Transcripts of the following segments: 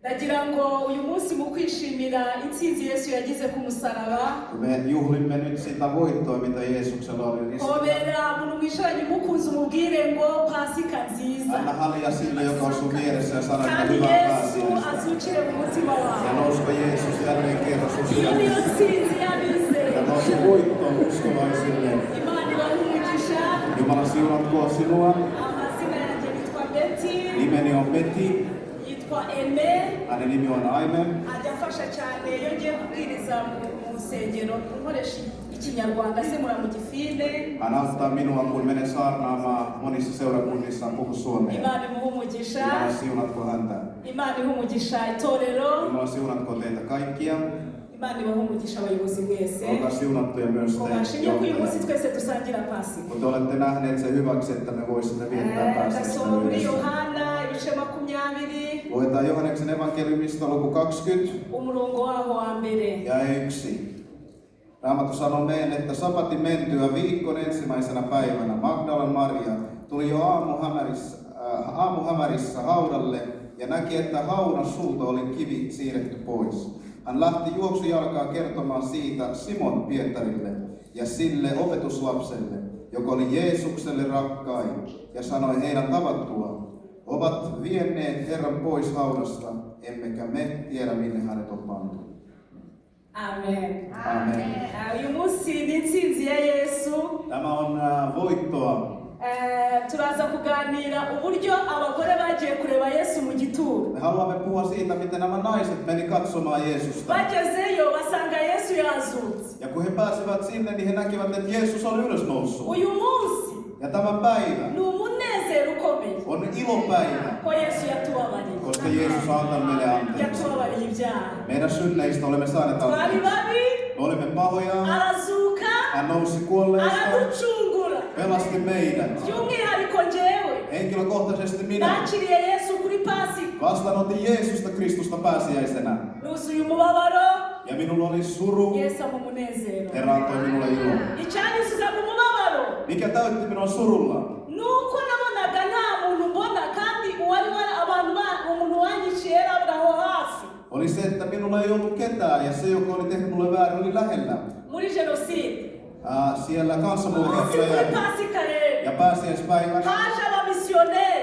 Ndagira ngo uyu munsi mu kwishimira intsinzi Yesu yagize ku musaraba. Me juhlimme nyt sitä voittoa, mitä Jeesuksella oli ristillä. Hobera mun mwisharanye mukunzi umubwire ngo Pasika nziza. Anna halja sille, joka on sun vieressä ja sano, että Kandi hyvää Yesu pääsiäistä. azukire mu mutima wawe. Ja nousko Jeesus jälleen kerran sun Iyo niyo sydämessä. ntsinzi yabize. Ja nousko voittoon uskovaisille. Imana ibahe umugisha. Jumala siunatkoon sinua. Amazina yanjye nitwa Betty. Nimeni on Betty. Yitwa Eme. Hänen nimi on Aime. Ajya afasha cyane iyo ngiye kubwiriza mu rusengero nkoresha ikinyarwanda semura mu gifine. Hän auttaa minua, kun menen saarnaamaan monissa seurakunnissa puhu suomea. Imana imuhe umugisha. Jumala siunatko häntä. Imana imuhe umugisha itorero. Jumala siunatko teitä kaikkia. Imana ibahe umugisha abayobozi mwese. Olkaa siunattuja myös te Kubashimye ko uyu munsi johtajat. twese dusangira Pasika. Kun te olette nähneet sen hyväksi, että me voisimme viettää pääsiäistä Ndasoma muri yhdessä. Yohana ibice 20 Luetaan Johanneksen evankeliumista luku 20 umurongo waho wa mbere. ja 1. Raamattu sanoo näin, että sabatin mentyä viikon ensimmäisenä päivänä Magdalan Maria tuli jo aamuhämärissä haudalle ja näki, että haudan suulta oli kivi siirretty pois. Hän lähti juoksujalkaa kertomaan siitä Simon Pietarille ja sille opetuslapselle, joka oli Jeesukselle rakkain, ja sanoi heidän tavattua: ovat vienneet Herran pois haudasta, emmekä me tiedä minne hänet on pantu. Amen. Amen. Uyu munsi ni intsinzi ya Yesu. Tämä on voittoa. Turaza kuganira uburyo abagore bagiye kureba Yesu mu gituro. Me haluamme puhua siitä, miten nämä naiset meni katsomaan Jeesusta. Bagezeyo basanga Yesu yazutse. Ja kun he pääsivät sinne, niin he näkivät, että Jeesus on ylösnoussut. Uyu munsi Ja tämä päivä ni umunezero ukomeye on ilopäivä, ko Yesu yatubabariye. koska Jeesus on antanut meille anteeksi. Yatubabariye ibyaha. Meidän synneistä olemme saaneet Twari anteeksi. babi, Me olimme pahoja, arazuka, hän nousi kuolleista, araducungura. pelasti meidät. By'umwihariko njyewe Henkilökohtaisesti minä nakiriye Yesu kuri Pasika. vastaanotin Jeesusta Kristusta pääsiäisenä. Nuzuye umubabaro, Ja minulla oli suru, Yesu amuha umunezero. Herra antoi minulle ilon. Icyanyuzuza mu mubabaro Mikä täytti minua surulla? nuko nabonaga nta muntu mbona kandi umuntu wanyiciye yari aho hafi. Oli se, että minulla ei ollut ketään ja se, joka oli tehnyt mulle väärin, oli lähellä. Muri jenoside Siellä umunsi kansanmurhassa kuri Pasika rero ja pääsiäispäivänä haje abamisiyoneri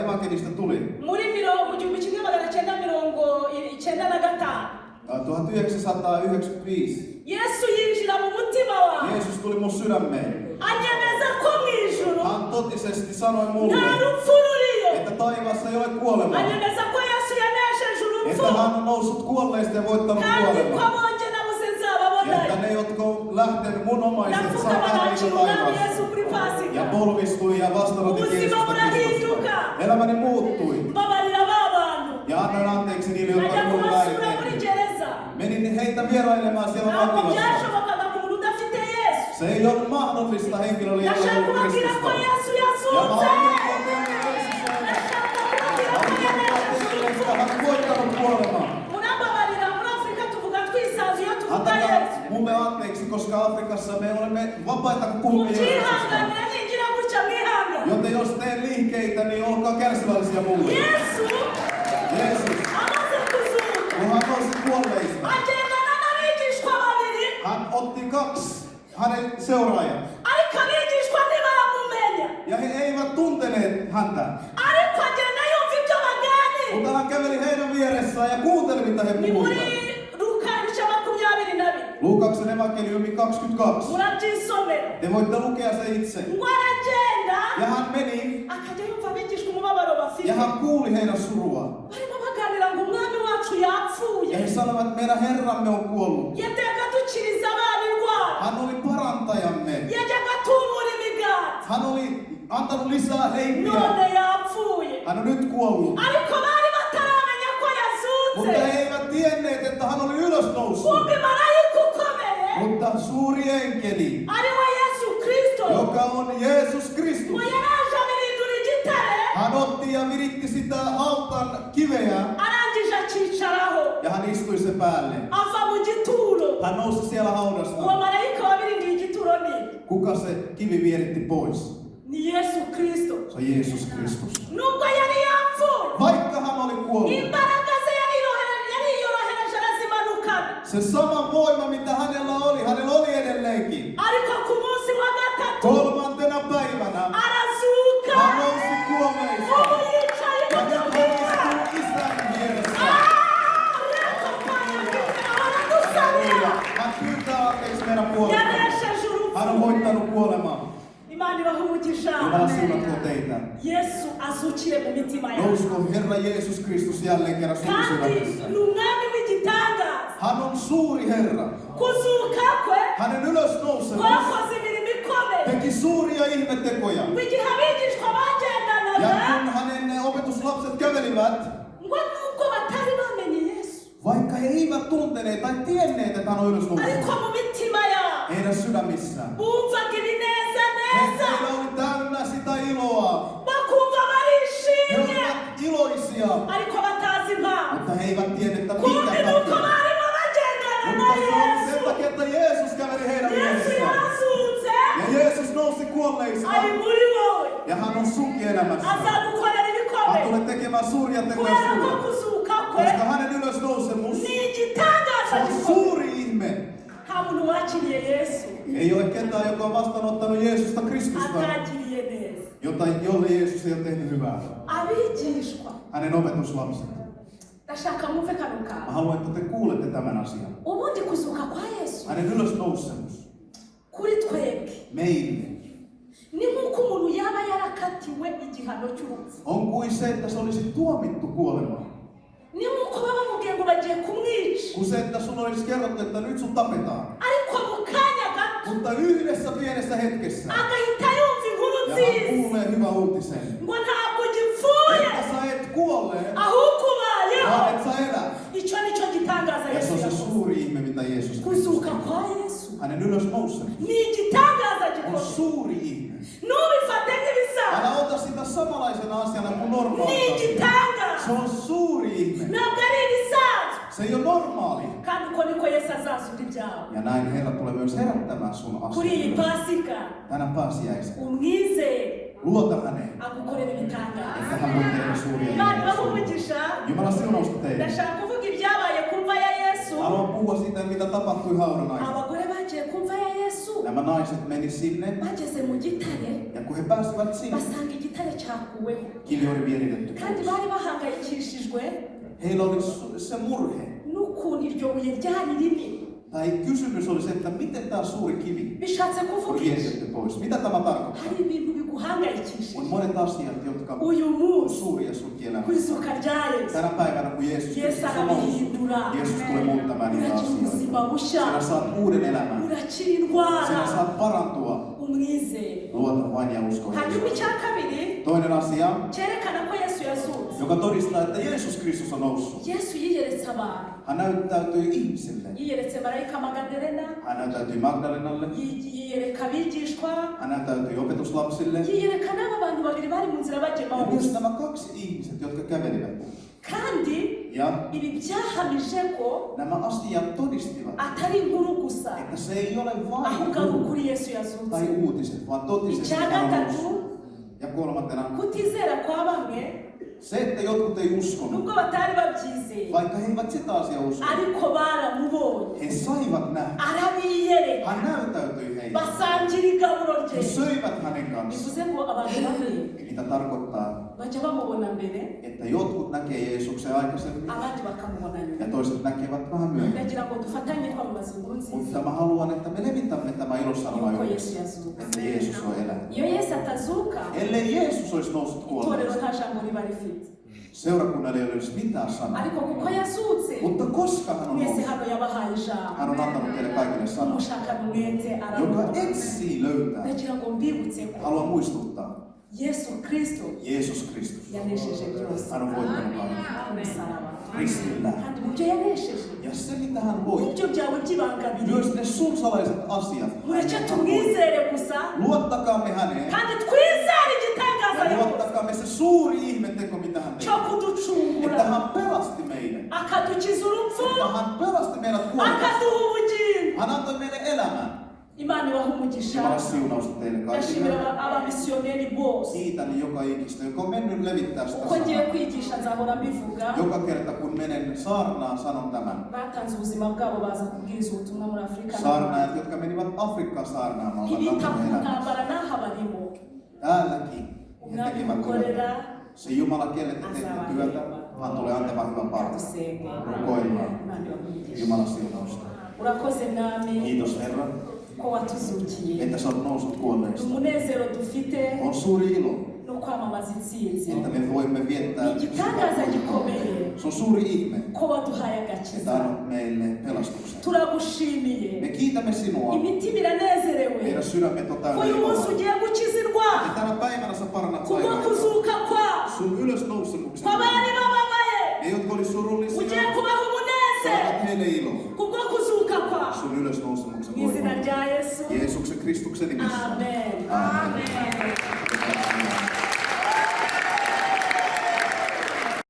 evankelista tuli. muri 1995 1995. Yesu yinjira mu mutima wawe Jeesus tuli mun sydämeen. anyemeza ko mu ijuru Hän totisesti sanoi nta mulle, rupfu ruriyo. että taivaassa ei ole kuolemaa. Anyemeza ko Yesu yanesheje urupfu Että hän on noussut kuolleista ja voittanut kandi ko kuolemaa. bonje nabuze Ja nzababonayo. että ne, jotka on lähtenyt mun omaiset, saa Napfukama nähdä nakira niitä umwami taivaassa. Yesu kuri Pasika. Ja polvistui ja vastaanotin Ubuzima Jeesusta burahinduka. Kristusta. Elämäni muuttui. Mbabarira ba bantu. Ja annan anteeksi niille, jotka Najya on mun kubasura muri väärin. gereza. Menin heitä vierailemaan siellä Ntabwo vankilassa. byashobokaga ku muntu udafite Yesu. Se ei ole mahdollista henkilölle, jolla ei Ndashaka ole kubabwira ko Kristusta. Yesu Ja mä yazutse. haluan kertoa teille Jeesus on. Ndashaka kubabwira ko Haluan kertoa teille, että hän on voittanut kuolemaa. Murambabarira muri Afrika tuvuga twisanzuye tuvuga Antakaa Yesu. mulle anteeksi, koska Afrikassa me olemme vapaita, kun puhumme Jeesuksesta. Mubyihanganire ningira gutya mwihangane. Joten jos teen liikkeitä, niin olkaa kärsivällisiä mulle. Yesu Jeesus, amaze kuzuka kun hän nousi kuolleista, agendana n'abigishwa babiri hän otti 2 hänen seuraajat. ariko abigishwa ntibaramumenya. Ja he eivät tunteneet häntä. Ariko agenda yumva ibyo baganira. Mutta hän käveli heidän vieressään ja kuunteli, mitä he Ni muri puhuivat. Luka ibice 22. Luukaksen evankeliumi 22. Murabyisomera. Te voitte lukea se itse. Ngo aragenda Ja hän meni akajya yumva abigishwa umubabaro bafite. ja hän kuuli heidän surua. Barimo baganira ngo umwami wacu yapfuye. Ja he sanoivat, että meidän Herramme on kuollut. Yajyaga adukiriza abana indwara. Hän oli parantajamme. Yajyaga atubura imigati. Hän oli antanut lisää leipiä. None yapfuye. Hän on nyt kuollut. Ariko bari bataramenya ko Mutta he yazutse. eivät tienneet, että hän oli ylösnoussut. Kumbi marayika ukomeye Mutta suuri enkeli, ari we Yesu Kristo. joka on Jeesus Ngo Kristus, yaraje abirindura igitare. hän otti ja viritti sitä hautan kiveä Arangije akicaraho. ja hän istui sen päälle. Ava mu gituro. Hän nousi siellä Uwo haudasta. marayika wabirindiye igituro ni Kuka se kivi vieritti pois? Yesu Kristo. Se on Jeesus Kristus. Nubwo yari yapfuye Vaikka hän oli kuollut. Se sama voima, mitä hänellä oli edelleenkin. Kolmantena päivänä hän nousi kuolleista. Ja nyt hän istuu Isän vieressä. Hän pyytää anteeksi meidän puolesta. Hän on voittanut kuolemaa. Jumala siunatko teitä. Yesu azukire mu mitima yawe. Nousko Herra Jeesus Kristus jälleen kerran sun sydämessä. Hän on suuri Herra. Kuzuka kwe Hänen ylösnousemus kwakoze imirimo ikomeye. teki suuria ihmetekoja. Igihe abigishwa Ja bagendanaga kun hänen opetuslapset kävelivät, ngo nuko batari bamenye Yesu, vaikka he eivät tunteneet tai tienneet, että hän on ylösnoussut ariko mu mitima yabo heidän sydämissään. bumvaga ibineza neza, Heillä oli täynnä sitä iloa. bakumva He barishimye, olivat iloisia, ariko batazi impamvu. mutta he eivät tienneet, että Kumbi minkä nuko takia. barimo bagendana na Mutta se oli sen Yesu. takia, että Jeesus käveli heidän Yesu mielessään. yazutse Ja Jeesus nousi kuolleista. ari muri wowe, Ja hän on sunkin elämässä. azagukorera Hän ibikomeye tulee tekemään suuria tekoja kubera ko sinulle. kuzuka kwe Koska hänen ylösnousemus ni igitangaza se on gikomeye. suuri ihme. Nta muntu wakiriye Yesu Ei ole ketään, joka on vastaanottanut Jeesusta Kristusta, atagiriye neza. jolle Jeesus ei ole tehnyt hyvää. Abigishwa Hänen opetuslapset. ndashaka mwumve kano Mä kantu. haluan, että te kuulette tämän asian. Ubundi kuzuka kwa Yesu Hänen ylösnousemus kuri twebwe meille ni nk'uko umuntu yaba yarakatiwe igihano cy'urupfu, on kuin se, että se olisi tuomittu kuolemaan. ni nk'uko baba bamubwiye ngo bagiye kumwica, Kun se, että sun olisi kerrottu, että nyt sun tapetaan. ariko mu kanya gato Mutta yhdessä pienessä hetkessä agahita yumva inkuru ja hän nziza kuulee hyvä uutisen. ngo ntabwo ugipfuye Että sä et kuole, ahubwo ubayeho. vaan et sä elä. Icyo ni cyo gitangaza Ja se Yesu on se yakoze. suuri ihme, mitä Jeesus Kuzuka tekee. kwa Yesu Hänen ylösnousemus ni igitangaza on gikomeye. suuri ihme. Nubifate nk'ibisanzwe Älä ota sitä samanlaisena asiana kuin ni normaali asia. igitangaza, Se on suuri ihme. ntabwo ari ibisanzwe. Se ei ole normaali. Kandi uko niko Yesu azazura ibyawe. Ja näin Herra tulee myös herättämään sun Kuri iyi asiaa. pasika Tänä pääsiäisenä. umwizere Luota häneen, agukorera ibitangaza. että hän voi tehdä suuria Imana ihmeitä. ibahumugisha. Jumala siunausta teille. Ndashaka kuvuga ibyabaye ku mva ya Yesu. Haluan puhua siitä, mitä tapahtui haudan aikana. Abagore bagiye ku mva ya Yesu Nämä naiset meni sinne, bageze mu gitare ja kun he pääsivät sinne, basanga igitare cyakuweho, kivi oli vieritetty kandi pois. bari bahangayikishijwe Heillä oli se murhe. n'ukuntu iryo buye ryari rinini. Tai kysymys oli se, että miten tämä suuri kivi Bishatse on kuvuga iki? vieritetty pois. Mitä tämä tarkoittaa? Hari ibintu biguhangayikishije On monet asiat, jotka uyu on munsi suuria sun ku elämässä. izuka rya Yesu. Tänä päivänä, kun Jeesus Yesu Kristus on noussut, arabihindura, Jeesus tulee muuttamaan niitä urakira ubuzima asioita. bushya, Sinä saat uuden elämän. urakira Sinä indwara, saat parantua. umwizere. Luota vain ja usko Hanyuma Jeesukseen. icya kabiri Toinen asia, cyerekana ko Yesu yazutse. joka todistaa, että Jeesus Kristus on noussut. Yesu yiyeretse abantu, Hän näyttäytyi ihmisille. yiyeretse marayika Magadelena, Hän näyttäytyi Magdalenalle. yiyereka abigishwa, Hän näyttäytyi opetuslapsille. yiyereka n'aba bantu babiri bari mu nzira bagiye Ja myös Emmaus. nämä kaksi ihmiset, jotka kävelivät. Kandi Ja ibi byahamije ko nämä asiat todistivat, atari inkuru gusa, että se ei ole vain ahubwo ari puhe ukuri Yesu yazutse. tai uutiset, vaan totisesti Icya hän on gatatu, noussut. Ja kolmantena, kutizera kwa bamwe se, että jotkut ei uskonut, nubwo batari babyizeye, vaikka he eivät sitä asiaa usko, ariko baramubonye, he saivat nähdä. arabiyereka, Hän näyttäytyi heille. basangira igaburo He rye. söivät hänen kanssaan. Bivuze ngo abantu bamwe Mitä tarkoittaa, bajya bamubona mbere, että jotkut näkee Jeesuksen aikaisemmin abandi bakamubona nyuma. ja toiset näkevät vähän myöhemmin. Ndagira ngo dufatanye kwamamaza inkuru nziza Mutta mä haluan, että me levitämme tämä ilosanoma yuko Yesu yhdessä, yazutse. että Jeesus on elänyt. Iyo Yesu atazuka, Ellei Jeesus olisi noussut itorero kuolleista, nta jambo riba rifite. seurakunnalle ei olisi mitään sanaa. Ariko kuko yazutse, Mutta koska hän on mwese noussut, hano yabahaye hän ijambo. on antanut teille kaikille sanaa, Umushakana umwete joka arabona. etsii löytää. Ndagira ngo mbibutse ko Haluan muistuttaa, Yesu Kristo Jeesus Kristus, yanesheje byose hän on voittanut kaiken umusaraba. ristillä. Kandi mu byo yanesheje, Ja se mitä hän voi, ibyo byawe by'ibanga biri, myös ne sun salaiset asiat, mureke tumwizere gusa, luottakaamme häneen kandi twizere igitangaza ja yakoze luottakaamme se suuri ihmeteko, mitä hän cyo teki. kuducungura, Että hän pelasti meidät. akadukiza urupfu, Että hän pelasti meidät kuolemasta. akaduha ubugingo. Hän antoi meille elämän. Imana ibaha umugisha. Jumala siunausta teille kaikille. Ndashimira abamisiyoneri bose. Kiitän joka ikistä, joka on mennyt levittää sitä Uko ngiye sanaa. kwigisha nzahora mbivuga. Joka kerta kun menen saarnaan, sanon tämän. Batanze ubuzima bwabo baza kubwiriza ubutumwa muri Afrika. Saarnaajat, jotka menivät Afrikkaan saarnaamaan, Ibita antamaan elämää. kuntambara n'aha barimo. Täälläkin he Umwami tekevät mukorera. työtä. Se Jumala, kelle te teette työtä, hän tulee antamaan hyvän palvelun. Rukoillaan. Jumala siunausta. Urakoze Mwami Kiitos Herra, ko watuzukiye. että sä oot noussut kuolleista. Umunezero dufite On suuri ilo, no kwamamaza intsinzi. että me voimme viettää Igitangaza gikomeye Se on suuri ihme, ko waduhaye että agakiza. annat meille pelastuksen. Turagushimiye. Me kiitämme sinua. Imitima iranezerewe. Meidän sydämet on täynnä Uyu munsi iloa. ugiye gukizirwa. Ja tänä päivänä sä parannat Kubwo sairaita. kuzuka kwa. Sun ylösnousemuksen. Kwabari bababaye. Ne, jotka oli surullisia, Ugiye kubaha umunezero. saavat heille ilo. Kubwo kuzuka kwa. Sun ylösnousemuksen Mu izina voimalla. rya Yesu. Jeesuksen Kristuksen nimessä. Amen. Amen. Amen.